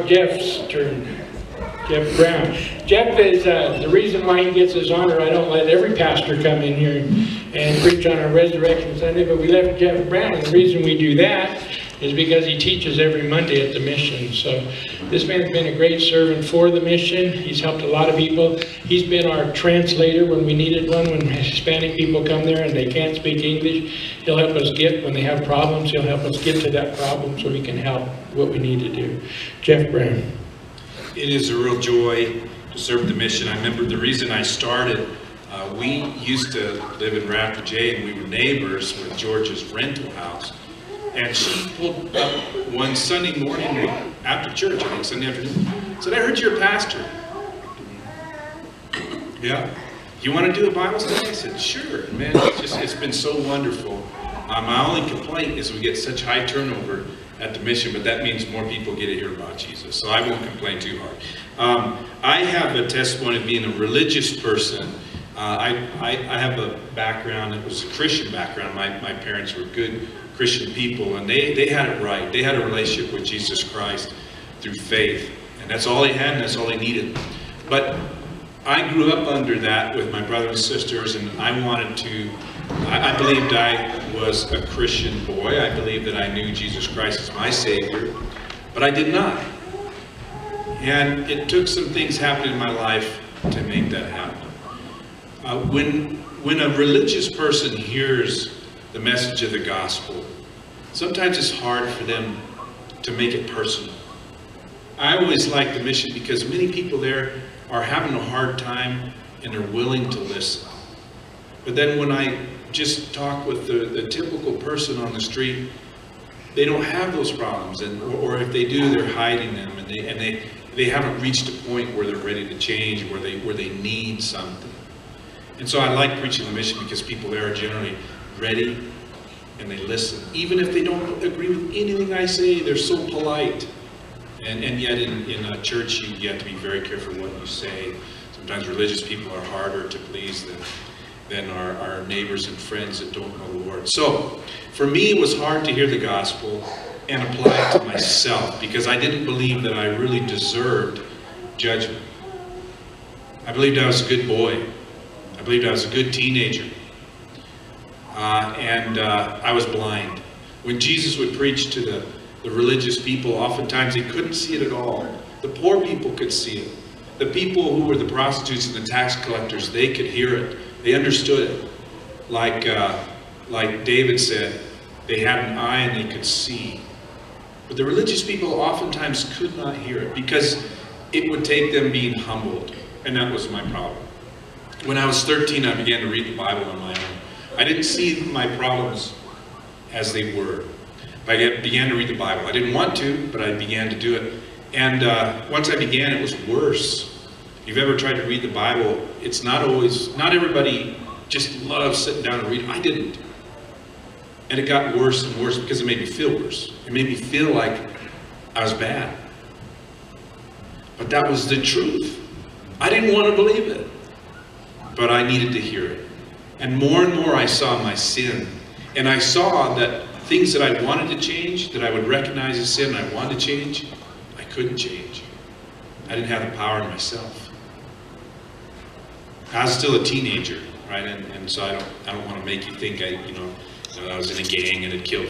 Jeff's turn. Jeff Brown. Jeff is the reason why he gets his honor. I don't let every pastor come in here and preach on our Resurrection Sunday, but we left Jeff Brown. And the reason we do that is because he teaches every Monday at the mission. So this man's been a great servant for the mission. He's helped a lot of people. He's been our translator when we needed one. When Hispanic people come there and they can't speak English, he'll help us get, when they have problems, he'll help us get to that problem so we can help what we need to do. Jeff Brown. It is a real joy to serve the mission. I remember the reason I started, we used to live in Raptor J, and we were neighbors with George's rental house. And she pulled up one Sunday morning after church, I think Sunday afternoon, said, "I heard you're a pastor." "Yeah. You want to do a Bible study?" I said, "Sure." Man, it's been so wonderful. My only complaint is we get such high turnover at the mission, but that means more people get to hear about Jesus, so I won't complain too hard. I have a testimony of being a religious person. I have a background, it was a Christian background. My parents were good Christian people, and they had it right. They had a relationship with Jesus Christ through faith, and that's all they had and that's all they needed. But I grew up under that with my brothers and sisters, and I believed I was a Christian boy. I believed that I knew Jesus Christ as my Savior, but I did not. And it took some things happening in my life to make that happen. When a religious person hears the message of the gospel, sometimes it's hard for them to make it personal. I always like the mission because many people there are having a hard time and they're willing to listen. But then when I just talk with the typical person on the street, they don't have those problems, or if they do, they're hiding them, and they haven't reached a point where they're ready to change, where they need something. And so I like preaching the mission because people there are generally ready and they listen. Even if they don't agree with anything I say, they're so polite. And yet in a church, you have to be very careful what you say. Sometimes religious people are harder to please than our neighbors and friends that don't know the Lord. So for me, it was hard to hear the gospel and apply it to myself because I didn't believe that I really deserved judgment. I believed I was a good boy. I believed I was a good teenager. And I was blind. When Jesus would preach to the religious people, oftentimes they couldn't see it at all. The poor people could see it. The people who were the prostitutes and the tax collectors, they could hear it. They understood it. Like David said, they had an eye and they could see. But the religious people oftentimes could not hear it because it would take them being humbled. And that was my problem. When I was 13, I began to read the Bible on my own. I didn't see my problems as they were. I began to read the Bible. I didn't want to, but I began to do it. And once I began, it was worse. If you've ever tried to read the Bible, it's not everybody just loves sitting down and reading. I didn't. And it got worse and worse because it made me feel worse. It made me feel like I was bad. But that was the truth. I didn't want to believe it, but I needed to hear it. And more I saw my sin. And I saw that things that I wanted to change, that I would recognize as sin, I wanted to change, I couldn't change. I didn't have the power in myself. I was still a teenager, right? And so I don't want to make you think I was in a gang and had killed